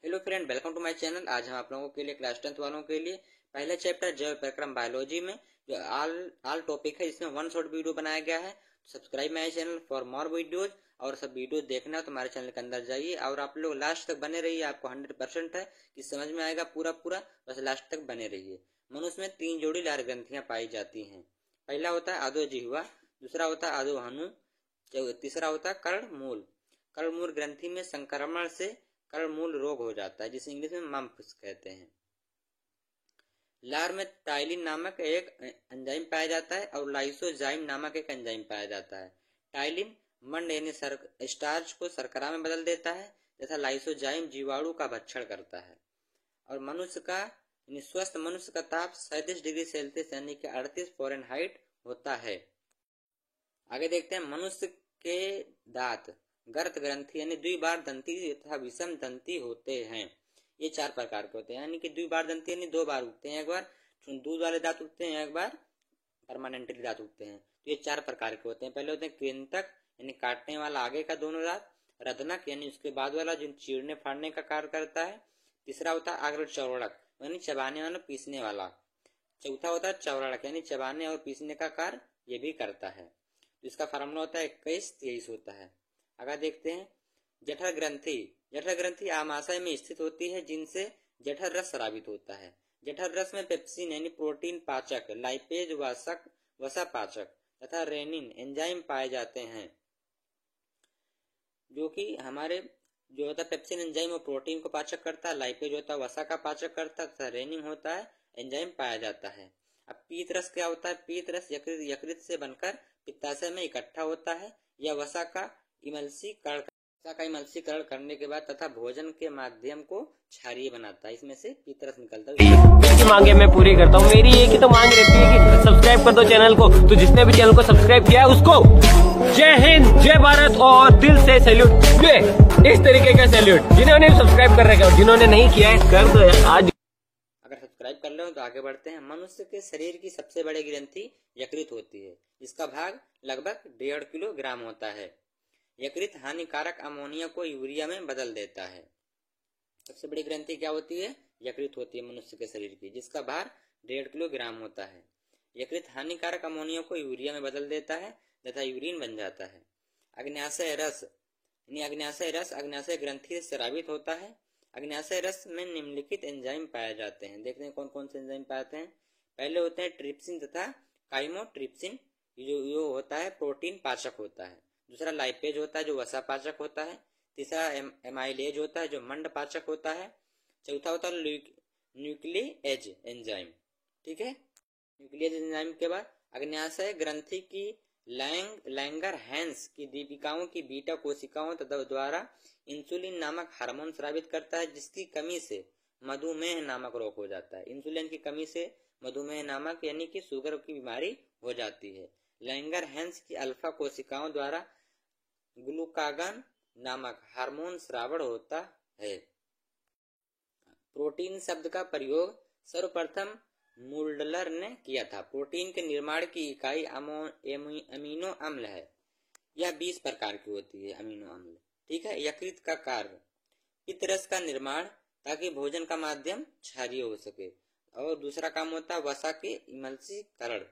Hello friend, welcome to my channel. आज हम आप लोगों के लिए क्लास 10th वालों के लिए पहले चैप्टर जैव प्रक्रम बायोलॉजी में जो ऑल टॉपिक है, इसमें वन शॉर्ट वीडियो बनाया गया है। Subscribe my channel for more videos. और सब वीडियो देखना है तो हमारे चैनल के अंदर जाइए और आप लोग लास्ट तक बने रहिए। आपको 100% है कि समझ में आएगा पूरा, बस लास्ट तक बने रहिए। मनुष्य में 3 जोड़ी लार ग्रंथियां पाई जाती हैं। पहला होता है आदोजिह्वा, दूसरा होता है आदोहनु, तीसरा होता है कर्णमूल। कर्णमूल ग्रंथि में संक्रमण से कर्णमूल रोग हो जाता है, जिसे इंग्लिश में मम्प्स कहते हैं। लार में टाइलिन नामक एक एंजाइम पाया जाता है और लाइसोजाइम नामक एक एंजाइम पाया जाता है। टाइलिन मंड यानी स्टार्च को शर्करा में बदल देता है तथा लाइसोजाइम जीवाणु का भक्षण करता है। और मनुष्य का स्वस्थ मनुष्य का ताप 37 डिग्री सेल्सियस यानी कि 38 फ़ारेनहाइट होता है। आगे देखते हैं, मनुष्य के दांत गर्त ग्रंथि यानी द्विबार दंती तथा विषम दंती होते हैं। ये 4 प्रकार के होते हैं, यानी कि द्विबार दंती यानी 2 बार उगते हैं। एक बार दूध वाले दांत उगते हैं, एक बार परमानेंटली दांत उगते हैं। तो ये 4 प्रकार के होते हैं। पहले होते हैं कृंतक यानी काटने वाला आगे का दोनों दांत, रदनक यानी उसके बाद वाला जो चीरने फाड़ने का कार्य करता है। तीसरा होता है अग्रचौड़क यानी चबाने वाला पीसने वाला। चौथा होता है चौड़क यानी चबाने और पीसने का कार्य ये भी करता है। इसका फार्मूला होता है 21-23 होता है। अगर देखते हैं जठर ग्रंथि। जठर ग्रंथि आमाशय में स्थित होती है, जिनसे जठर रस स्रावित होता है। जठर रस में पेप्सिन यानी प्रोटीन पाचक, लाइपेज वसा पाचक तथा रेनिन एंजाइम पाए जाते हैं, जो कि हमारे जो होता है पेप्सिन एंजाइम और प्रोटीन को पाचक करता है, लाइपेज होता है वसा का पाचक करता है तथा रेनिन होता है एंजाइम पाया जाता है। अब पीत रस क्या होता है? पीत रस यकृत से बनकर पित्ताशय में इकट्ठा होता है। यह वसा का इमल्सीकरण करने के बाद तथा भोजन के माध्यम को क्षारीय बनाता है। इसमें से पीतरस निकलता है। मांगे मैं पूरी करता हूँ। मेरी एक ही तो मांग रहती है कि सब्सक्राइब कर दो चैनल को। तो जिसने भी चैनल को सब्सक्राइब किया है उसको जय हिंद, जय भारत और दिल से सैल्यूट। इस तरीके का सैल्यूट जिन्होंने सब्सक्राइब कर रखा है और जिन्होंने नहीं किया है कर दो यार आज। अगर सब्सक्राइब कर लो तो आगे बढ़ते हैं। मनुष्य के शरीर की सबसे बड़ी ग्रंथि यकृत होती है। इसका भाग लगभग 1.5 किलोग्राम होता है। यकृत हानिकारक अमोनिया को यूरिया में बदल देता है। सबसे बड़ी ग्रंथि क्या होती है? यकृत होती है मनुष्य के शरीर की, जिसका भार 1.5 किलोग्राम होता है। यकृत हानिकारक अमोनिया को यूरिया में बदल देता है तथा यूरिन बन जाता है। अग्न्याशय रस अग्न्याशय ग्रंथि से स्रावित होता है। अग्न्याशय रस में निम्नलिखित एंजाइम पाए जाते हैं। देखते हैं कौन कौन से एंजाइम पाते हैं। पहले होते हैं ट्रिप्सिन तथा काइमोट्रिप्सिन, जो होता है प्रोटीन पाचक होता है। दूसरा लाइपेज होता है जो वसा पाचक होता है। तीसरा एमाइलेज होता है जो मंड पाचक होता है। चौथा होता है न्यूक्लिएज एंजाइम। ठीक है, न्यूक्लिएज एंजाइम के बाद अग्न्याशय ग्रंथि की लैंगरहैंस की दीपिकाओं की बीटा कोशिकाओं द्वारा इंसुलिन नामक हार्मोन स्रावित करता है, जिसकी कमी से मधुमेह नामक रोग हो जाता है। इंसुलिन की कमी से मधुमेह नामक यानी कि शुगर की बीमारी हो जाती है। लैंगरहैंस की अल्फा कोशिकाओं द्वारा ग्लूकागन नामक हार्मोन स्रावण होता है। प्रोटीन शब्द का प्रयोग सर्वप्रथम मुल्डलर ने किया था। प्रोटीन के निर्माण की इकाई अमीनो अम्ल है। यह 20 प्रकार की होती है अमीनो अम्ल। ठीक है। यकृत का कार्य पित्तरस का निर्माण ताकि भोजन का माध्यम क्षारीय हो सके। और दूसरा काम होता है वसा के इमल्सीकरण।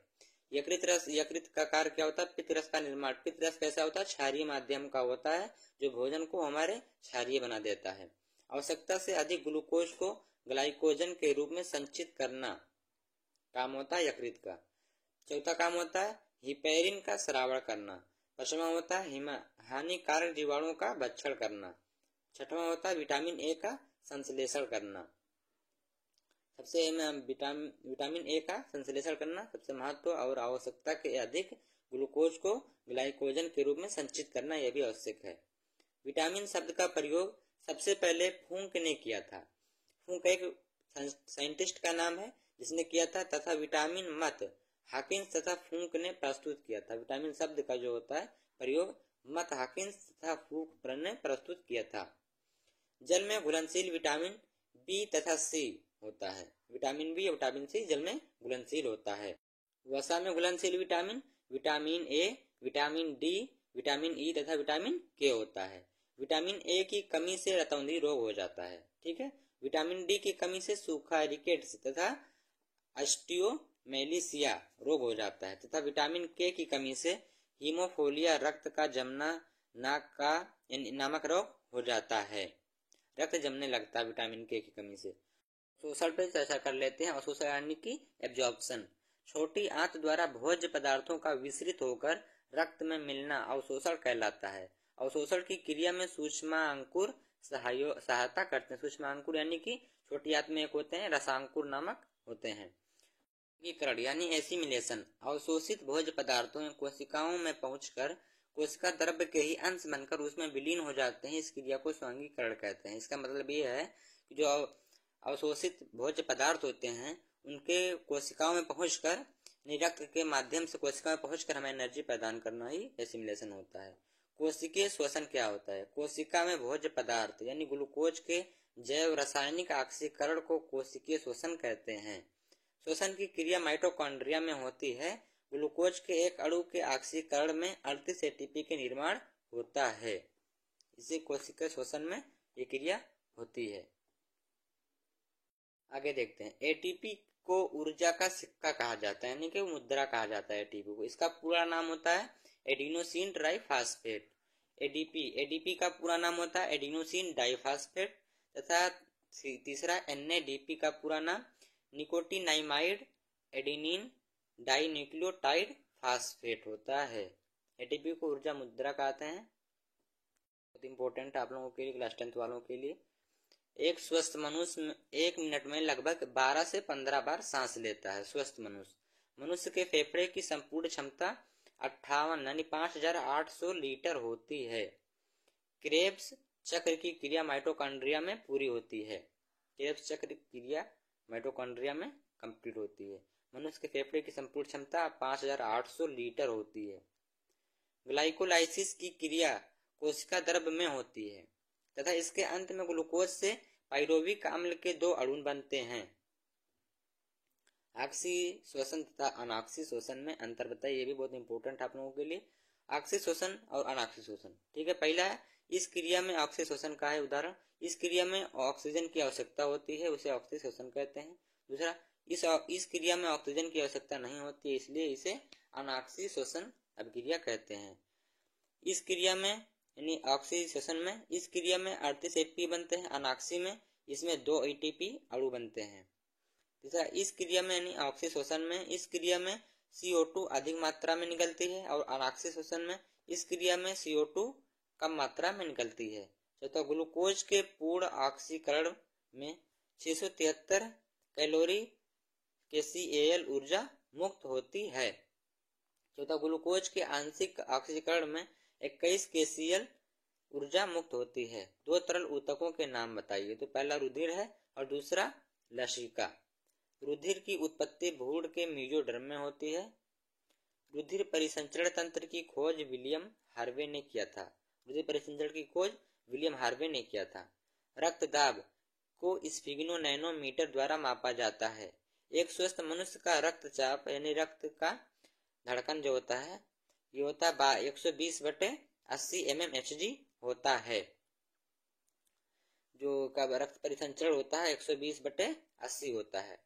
यकृत का कार्य क्या होता है? पित्तरस का निर्माण। पित्तरस कैसा होता है? क्षारीय माध्यम का होता है, जो भोजन को हमारे क्षारीय बना देता है। आवश्यकता से अधिक ग्लूकोज को ग्लाइकोजन के रूप में संचित करना काम होता है यकृत का। चौथा काम होता है हिपैरिन का स्रावण करना। पांचवा होता है हानिकारक जीवाणुओं का भक्षण करना। छठवां होता है विटामिन ए का संश्लेषण करना। सबसे विटामिन ए का संश्लेषण करना सबसे महत्व और आवश्यकता के अधिक ग्लूकोज को ग्लाइकोजन के रूप में संचित करना यह भी आवश्यक है। विटामिन शब्द का प्रयोग सबसे पहले फूंक ने किया था। फूंक एक साइंटिस्ट का नाम है जिसने किया था, तथा विटामिन मत हाकिंस तथा फूंक ने प्रस्तुत किया था। विटामिन शब्द का जो होता है प्रयोग मत हाकिंस तथा फूंक ने प्रस्तुत किया था। जल में घुलनशील विटामिन बी तथा सी होता है। विटामिन बी और विटामिन सी जल में घुलनशील होता है। वसा में घुलनशील vitamin A, vitamin D, vitamin E तथा विटामिन के होता है। विटामिन ए की कमी से रतौंधी रोग हो जाता है। ठीक है, विटामिन डी की कमी से सूखा, रिकेट्स तथा ऑस्टियोमेलिसिया रोग हो जाता है तथा विटामिन के की कमी से हीमोफिलिया, रक्त का जमना नामक रोग हो जाता है। रक्त जमने लगता है विटामिन के की कमी से। अवशोषण पर चर्चा कर लेते हैं। अवशोषण यानी कि एब्जॉर्प्शन। छोटी आंत द्वारा भोज्य पदार्थों का विसरित होकर रक्त में मिलना अवशोषण कहलाता है। अवशोषण की क्रिया में सूक्ष्मांकुर सहायता करते हैं। सूक्ष्मांकुर यानी कि छोटी आंत में एक होते हैं, रसांकुर नामक होते हैं। वर्गीकरण यानी एसिमिलेशन। अवशोषित भोज्य पदार्थों कोशिकाओं में पहुंचकर कोशिका द्रव्य के ही अंश बनकर उसमें विलीन हो जाते हैं। इस क्रिया को स्वांगीकरण कहते हैं। इसका मतलब ये है कि जो अवशोषित भोज्य पदार्थ होते हैं उनके कोशिकाओं में पहुंचकर रक्त के माध्यम से कोशिका में पहुंचकर हमें एनर्जी प्रदान करना ही एसिमिलेशन होता है। कोशिकीय श्वसन क्या होता है? कोशिका में भोज्य पदार्थ यानी ग्लूकोज के जैव रासायनिक ऑक्सीकरण को कोशिकीय श्वसन कहते हैं। श्वसन की क्रिया माइटोकॉन्ड्रिया में होती है। ग्लूकोज के एक अणु के ऑक्सीकरण में 38 एटीपी के निर्माण होता है। इसे कोशिकीय श्वसन में ये क्रिया होती है। आगे देखते हैं। एटीपी को ऊर्जा का सिक्का कहा जाता है यानी कि मुद्रा कहा जाता है एटीपी को। इसका पूरा नाम होता है एडिनोसिन ट्राइफॉस्फेट। एडीपी का पूरा नाम होता है एडिनोसिन डाइफॉस्फेट तथा तीसरा एनएडीपी का पूरा नाम निकोटिनाइमाइड एडेनिन डाइन्यूक्लियोटाइड फास्फेट होता है। एटीपी को ऊर्जा मुद्रा कहते हैं। बहुत इंपॉर्टेंट आप लोगों के लिए, क्लास 10th वालों के लिए। एक स्वस्थ मनुष्य 1 मिनट में लगभग 12 से 15 बार सांस लेता है। स्वस्थ मनुष्य के फेफड़े की संपूर्ण क्षमता 58 यानी 5800 लीटर होती है। क्रेब्स चक्र की क्रिया माइटोकॉन्ड्रिया में पूरी होती है। क्रेब्स चक्र की क्रिया माइटोकॉन्ड्रिया में कंप्लीट होती है। मनुष्य के फेफड़े की संपूर्ण क्षमता 5800 लीटर होती है। ग्लाइकोलाइसिस की क्रिया कोशिका द्रव्य में होती है तथा इसके अंत में ग्लूकोज से पाइरुविक अम्ल के 2 अणु बनते हैं। ऑक्सी श्वसन तथा अनाक्सी श्वसन में अंतर बताइए। ये भी बहुत इंपॉर्टेंट आप लोगों के लिए। ऑक्सी श्वसन और अनाक्सी श्वसन। ठीक है, पहला है इस क्रिया में ऑक्सी श्वसन का है उदाहरण। इस क्रिया में ऑक्सीजन की आवश्यकता होती है, उसे ऑक्सी श्वसन कहते हैं। दूसरा, इस क्रिया में ऑक्सीजन की आवश्यकता नहीं होती है, इसलिए इसे अनाक्सी श्वसन अभिक्रिया कहते हैं। इस क्रिया में यानी ऑक्सी श्वसन में इस क्रिया में 38 एटीपी बनते हैं। अनाक्सी में इसमें 2 एटीपी अणु बनते हैं। तीसरा, इस क्रिया में यानी ऑक्सी श्वसन में इस क्रिया में CO2 अधिक मात्रा में निकलती है और अनाक्सी श्वसन में इस क्रिया में CO2 कम मात्रा में निकलती है। चौथा, ग्लूकोज के पूर्ण ऑक्सीकरण में 673 कैलोरी KCAL ऊर्जा मुक्त होती है। चौथा, ग्लूकोज के आंशिक ऑक्सीकरण में 21 KCl ऊर्जा मुक्त होती है। 2 तरल ऊतकों के नाम बताइए। तो पहला रुधिर है और दूसरा लसिका। रुधिर की उत्पत्ति भ्रूण के मेसोडर्म में होती है। रुधिर परिसंचरण तंत्र की खोज विलियम हार्वे ने किया था। रुधिर परिसंचरण की खोज विलियम हार्वे ने किया था। रक्तदाब को स्फिग्नोनैनोमीटर द्वारा मापा जाता है। एक स्वस्थ मनुष्य का रक्तचाप यानी रक्त का धड़कन जो होता है ये होता है 120/80 mmHg होता है। जो का रक्त परिसंचरण होता है 120/80 होता है।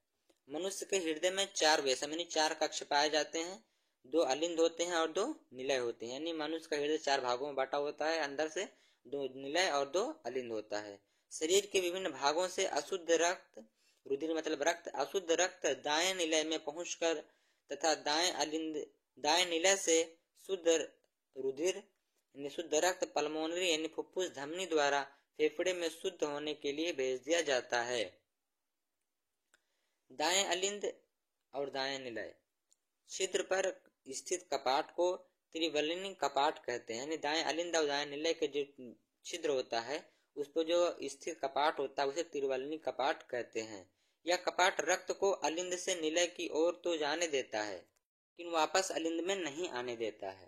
मनुष्य के हृदय में 4 वैसम यानी 4 कक्ष पाए जाते हैं। 2 अलिंद होते हैं और 2 निलय होते हैं। यानी मनुष्य का हृदय 4 भागों में बांटा होता है। अंदर से 2 निलय और 2 अलिंद होता है। शरीर के विभिन्न भागों से अशुद्ध रक्त, रुधिर मतलब रक्त, अशुद्ध रक्त दाएं निलय में पहुंचकर तथा दाएं निलय से शुद्ध रुधिर यानी शुद्ध रक्त पल्मोनरी यानी फुफ्फुस धमनी द्वारा फेफड़े में शुद्ध होने के लिए भेज दिया जाता है। दाएं अलिंद और दाएं निलय छिद्र पर स्थित कपाट को त्रिवलिनी कपाट कहते हैं। यानी दाएं अलिंद और दाएं निलय के जो छिद्र होता है उस पर जो स्थित कपाट होता है उसे त्रिवलिनी कपाट कहते हैं। यह कपाट रक्त को अलिंद से निलय की ओर तो जाने देता है लेकिन वापस अलिंद में नहीं आने देता है।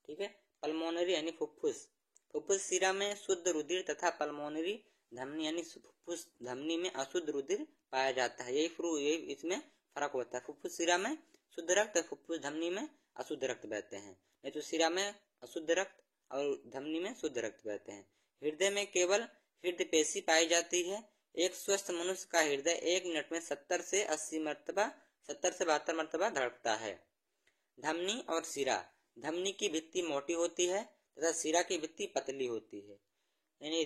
ठीक है, पल्मोनरी यानी फुफ्फुस। फुफ्फुस शिरा में शुद्ध रुधिर तथा पल्मोनरी धमनी यानी फुफ्फुस धमनी में अशुद्ध रुधिर पाया जाता है। यही इसमें फर्क होता है। फुफ्फुस शिरा में शुद्ध रक्त, फुफ्फुस धमनी में अशुद्ध रक्त बहते हैं। नहीं तो शिरा में अशुद्ध रक्त और धमनी में शुद्ध रक्त बहते हैं। हृदय में केवल हृदय पेशी पाई जाती है। एक स्वस्थ मनुष्य का हृदय 1 मिनट में 70 से 72 मरतबा धड़कता है। धमनी और सिरा। धमनी की भित्ति मोटी होती है तथा सिरा की भित्ति पतली होती है। यानी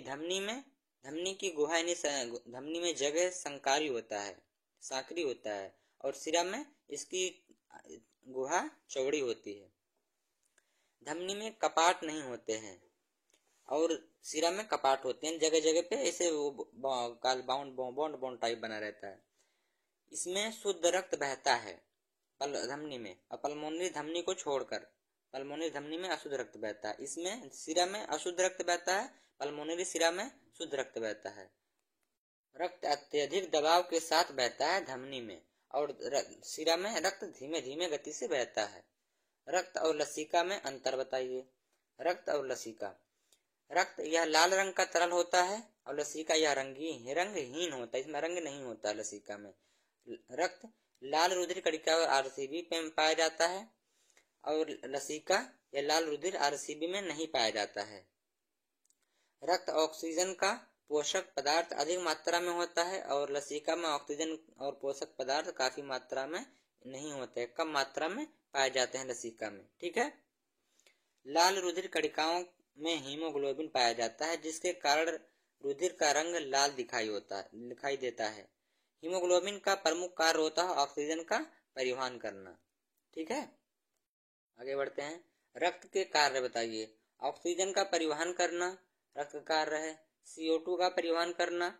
धमनी की गुहा यानी धमनी में जगह संकारी होता है, सांकरी होता है, और सिरा में इसकी गुहा चौड़ी होती है। धमनी में कपाट नहीं होते हैं और सिरा में कपाट होते हैं। जगह जगह पे ऐसे बॉन्ड टाइप बना रहता है। इसमें शुद्ध रक्त बहता है धमनी में, और पल्मोनरी धमनी को छोड़कर पल्मोनरी धमनी में अशुद्ध रक्त बहता है। इसमें सिरा में अशुद्ध रक्त बहता है, पल्मोनरी सिरा में शुद्ध रक्त बहता है। रक्त अत्यधिक दबाव के साथ बहता है धमनी में, और सिरा में रक्त धीमे धीमे गति से बहता है। रक्त और लसिका में अंतर बताइए। रक्त और लसिका। रक्त यह लाल रंग का तरल होता है और लसिका यह रंगहीन होता है। इसमें रंग नहीं होता लसिका में। रक्त लाल रुधिर कणिका और आरसीबी में पाया जाता है और लसिका या लाल रुधिर आरसीबी में नहीं पाया जाता है। रक्त ऑक्सीजन का पोषक पदार्थ अधिक मात्रा में होता है और लसिका में ऑक्सीजन और पोषक पदार्थ काफी मात्रा में नहीं होते, कम मात्रा में पाए जाते हैं लसिका में। ठीक है। लाल रुधिर कणिकाओं में हीमोग्लोबिन पाया जाता है, जिसके कारण रुधिर का रंग लाल दिखाई देता है। हीमोग्लोबिन का प्रमुख कार्य होता है ऑक्सीजन का परिवहन करना। ठीक है, आगे बढ़ते हैं। रक्त के कार्य बताइए। ऑक्सीजन का परिवहन करना रक्त का कार्य है। CO2 का परिवहन करना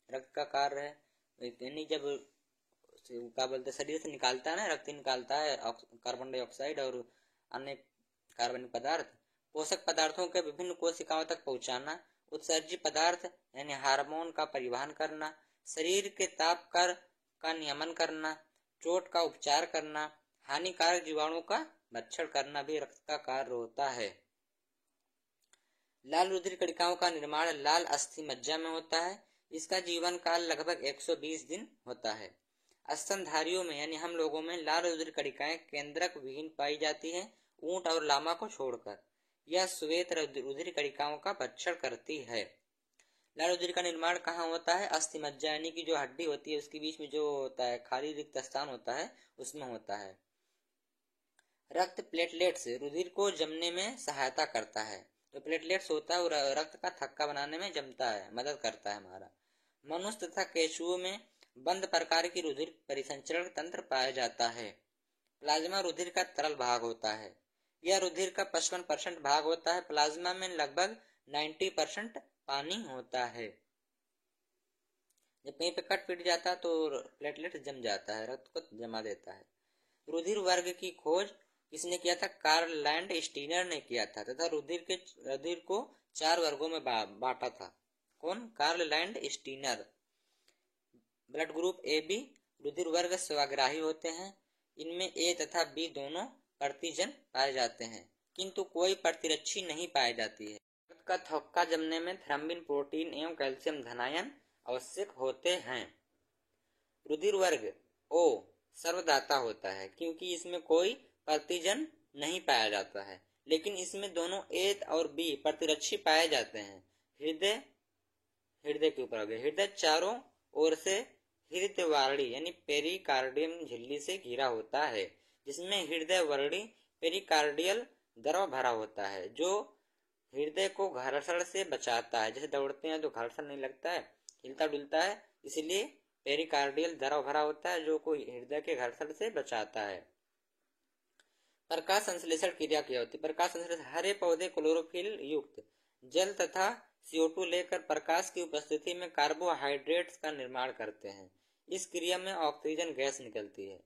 रक्त का कार्य है। यानी जब क्या बोलते शरीर से निकालता है ना, रक्त निकालता है कार्बन डाइऑक्साइड और अन्य कार्बनिक पदार्थ। पोषक पदार्थों के विभिन्न कोशिकाओं तक पहुंचाना। उत्सर्जी पदार्थ यानी हार्मोन का परिवहन करना। शरीर के ताप का नियमन करना। चोट का उपचार करना। हानिकारक जीवाणुओं का भक्षण करना भी रक्त का कार्य होता है। लाल रुधिर कणिकाओं का निर्माण लाल अस्थि मज्जा में होता है। इसका जीवन काल लगभग 120 दिन होता है। स्तनधारियों में यानी हम लोगों में लाल रुधिर कणिकाएं केंद्रक विहीन पाई जाती हैं, ऊंट और लामा को छोड़कर। यह श्वेत रुधिर कणिकाओं का भक्षण करती है। लाल रुधिर का निर्माण कहाँ होता है? अस्थि मज्जा यानी कि जो हड्डी होती है उसके बीच में जो होता है खाली रिक्त स्थान होता है, उसमें होता है। रक्त प्लेटलेट्स रुधिर को जमने में सहायता करता है। जो प्लेटलेट्स होता है वो रक्त का थक्का बनाने में जमता है, मदद करता है हमारा। मनुष्य तथा केंचुओं में बंद प्रकार की रुधिर परिसंचरण तंत्र पाया जाता है। प्लाज्मा रुधिर का तरल भाग होता है। यह रुधिर का 55% भाग होता है। प्लाज्मा में लगभग 90% पानी होता है। जब कहीं पे कट पिट जाता है तो प्लेटलेट जम जाता है, रक्त को जमा देता है। रुधिर वर्ग की खोज किसने किया था? कार्ल लैंड स्टीनर ने किया था तथा रुधिर को 4 वर्गों में बांटा था। कौन? Karl Landsteiner. Blood group AB रुधिर वर्ग स्वाग्राही होते हैं। इनमें A तथा B दोनों प्रतिजन पाए जाते हैं, किंतु कोई प्रतिरक्षी नहीं पाई जाती है। रक्त का थक्का जमने में थ्रोम्बिन प्रोटीन एवं कैल्शियम धनायन आवश्यक होते हैं। रुधिर वर्ग O सर्वदाता होता है क्योंकि इसमें कोई प्रतिजन नहीं पाया जाता है, लेकिन इसमें दोनों A और B प्रतिरक्षी पाए जाते हैं। हृदय के ऊपर हो गया। हृदय चारों ओर से हृदय वारड़ी यानी पेरिकार्डियम झिल्ली से घिरा होता है, जिसमें हृदय वारड़ी पेरिकार्डियल द्रव भरा होता है, जो हृदय को घर्षण से बचाता है। जैसे दौड़ते हैं तो घर्षण नहीं लगता है, हिलता डुलता है, इसलिए पेरिकार्डियल द्रव भरा होता है जो को हृदय के घर्षण से बचाता है। प्रकाश संश्लेषण क्रिया क्या होती है? प्रकाश संश्लेषण हरे पौधे क्लोरोफिल युक्त जल तथा CO2 लेकर प्रकाश की उपस्थिति में कार्बोहाइड्रेट्स का निर्माण करते हैं। इस क्रिया में ऑक्सीजन गैस निकलती है।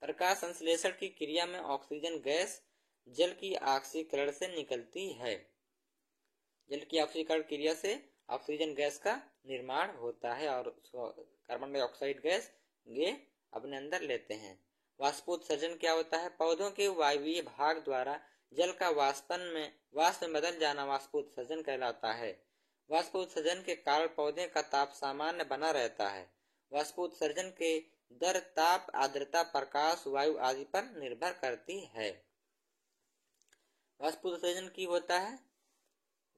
प्रकाश संश्लेषण की क्रिया में ऑक्सीजन गैस जल की ऑक्सीकरण से निकलती है। जल की ऑक्सीकरण क्रिया से ऑक्सीजन गैस का निर्माण होता है और कार्बन डाइऑक्साइड गैस ये अपने अंदर लेते हैं। वाष्पोत्सर्जन क्या होता है? पौधों के वायवीय भाग द्वारा जल का वाष्प में बदल जाना वाष्पोत्सर्जन कहलाता है। वाष्पोत्सर्जन के कारण पौधे का ताप सामान्य बना रहता है। वाष्पोत्सर्जन के दर ताप, आर्द्रता, प्रकाश, वायु आदि पर निर्भर करती है। वाष्पोत्सर्जन की होता है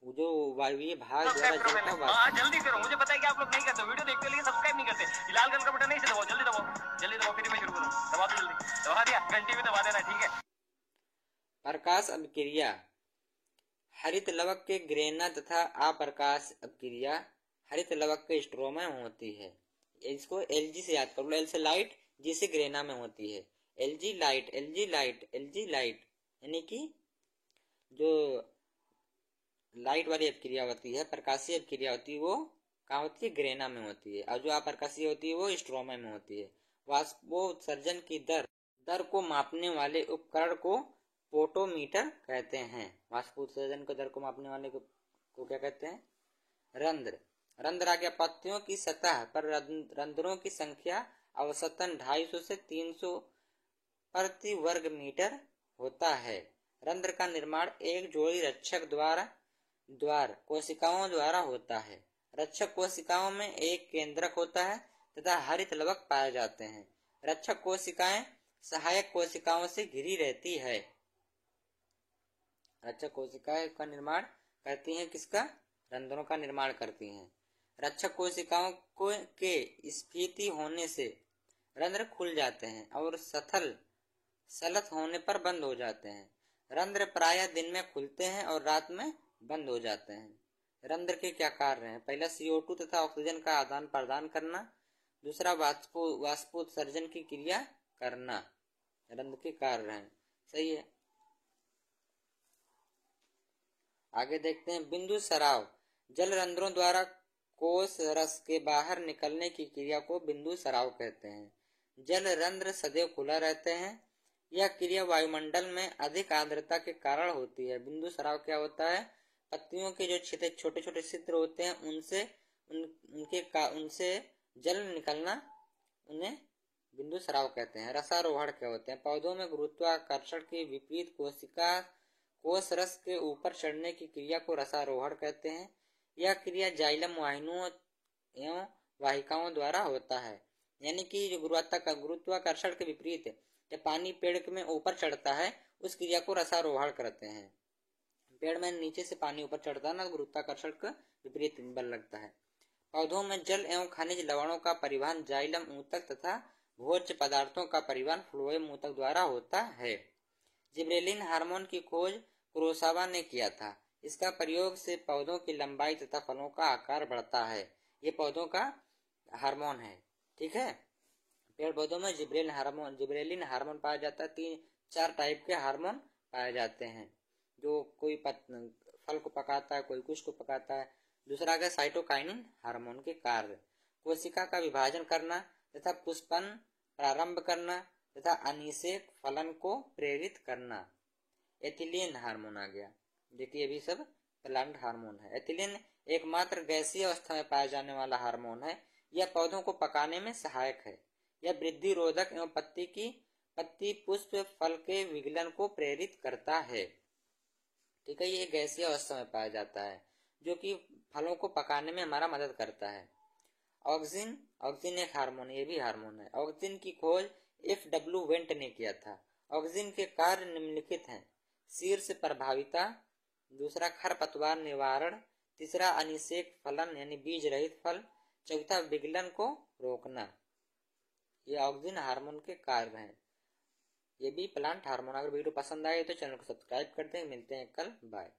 जो वायवीय भाग द्वारा जल का वाष्प। जल्दी करो, मुझे पता है कि आप लोग नहीं करते, वीडियो देखते लेकिन सब्सक्राइब नहीं करते। लाल कलर का बटन नहीं से दबाओ, जल्दी दबाओ, जल्दी दबाओ, फिर मैं शुरू करूं। दबा दो, जल्दी दबा दिया, घंटी भी दबा देना, ठीक है। प्रकाश अभिक्रिया। हरित लवक के ग्रेना तथा अप्रकाश अभिक्रिया हरित लवक के स्ट्रोमा में होती है। इसको एलजी से याद कर लो, एल से लाइट, जी से ग्रेना में होती है। LG light, LG light, LG light, यानी कि जो लाइट वाली अभिक्रिया होती है, प्रकाशीय अभिक्रिया होती है, वो कहाँ होती है? ग्रेना में होती है। और जो अप्रकाशीय होती है वो स्ट्रोमा में होती है। वाष्पोत्सर्जन की दर को मापने वाले उपकरण को पोटोमीटर कहते हैं। वाष्पोत्सर्जन की दर को मापने वाले को क्या कहते हैं? रंध्र। रंध्र आ गया। पत्तियों की सतह पर रंध्रों की संख्या औसतन 250 से 300 प्रति वर्ग मीटर होता है। रंध्र का निर्माण एक जोड़ी रक्षक द्वार कोशिकाओं द्वारा होता है। रक्षक कोशिकाओं में एक केंद्रक होता है तथा हरित लवक पाए जाते हैं। रक्षक कोशिकाएं सहायक कोशिकाओं से घिरी रहती है। रक्षक कोशिकाएं का निर्माण करती हैं, किसका? रंध्रों का निर्माण करती हैं। रक्षक कोशिकाओं के स्फीति होने से रंध्र खुल जाते हैं और सलत होने पर बंद हो जाते हैं। रंध्र प्रायः दिन में खुलते हैं और रात में बंद हो जाते हैं। रंध्र के क्या कार्य हैं? पहला CO2 तथा ऑक्सीजन का आदान प्रदान करना। दूसरा वाष्पोत्सर्जन की क्रिया करना। रंध्र के कार्य हैं। सही है। आगे देखते हैं बिंदु सराव। जल रंध्रों द्वारा कोश रस के बाहर निकलने की क्रिया को बिंदु सराव कहते हैं। जल रंध्र सदैव खुला रहते हैं। यह क्रिया वायुमंडल में अधिक आर्द्रता के कारण होती है। बिंदु सराव क्या होता है? पत्तियों के जो छोटे छोटे छिद्र होते हैं उनसे जल निकलना, उन्हें बिंदु सराव कहते हैं। रसारोहण क्या होते हैं? पौधों में गुरुत्वाकर्षण के विपरीत कोश रस के ऊपर चढ़ने की क्रिया को रसारोहण कहते हैं। यह क्रिया जाइलम वाहिनियों एवं वाहिकाओं द्वारा होता है। यानी कि जो गुरुत्वाकर्षण के विपरीत जब पानी पेड़ में ऊपर चढ़ता है उस क्रिया को रसारोहण करते हैं। पेड़ में नीचे से पानी ऊपर चढ़ता है ना, गुरुत्वाकर्षण का विपरीत बल लगता है। पौधों में जल एवं खनिज लवणों का परिवहन जाइलम ऊतक तथा भोज्य पदार्थों का परिवहन फ्लोएम ऊतक द्वारा होता है। जिब्रेलिन हार्मोन की खोज कुरोसावा ने किया था। इसका प्रयोग से पौधों की लंबाई तथा फलों का आकार बढ़ता है। ये पौधों का हार्मोन है, ठीक है। पेड़ पौधों में जिब्रेलिन हार्मोन पाया जाता है। 3-4 टाइप के हार्मोन पाए जाते हैं, जो कोई फल को पकाता है, कोई कुछ को पकाता है। दूसरा है साइटोकाइनिन हार्मोन के कार्य। कोशिका का विभाजन करना तथा पुष्पन प्रारंभ करना तथा अनिषेक फलन को प्रेरित करना। एथिलीन हार्मोन आ गया। देखिए ये भी सब प्लांट हार्मोन है। एथिलीन एकमात्र गैसीय अवस्था में पाया जाने वाला हार्मोन है। यह पौधों को पकाने में सहायक है। यह वृद्धि रोधक एवं पत्ती पुष्प फल के विगलन को प्रेरित करता है, ठीक है। ये गैसीय अवस्था में पाया जाता है जो कि फलों को पकाने में हमारा मदद करता है। ऑक्सिन एक हार्मोन, ये भी हार्मोन है। ऑक्सिन की खोज FW वेंट ने किया था। ऑक्सिन के कार्य निम्नलिखित हैं। शीर्ष प्रभाविता, दूसरा खरपतवार निवारण, तीसरा अनिषेक फलन यानी बीज रहित फल, चौथा विगलन को रोकना। ये ऑक्सिन हार्मोन के कार्य हैं। ये भी प्लांट हार्मोन। अगर वीडियो पसंद आए तो चैनल को सब्सक्राइब करते हैं। मिलते हैं कल, बाय।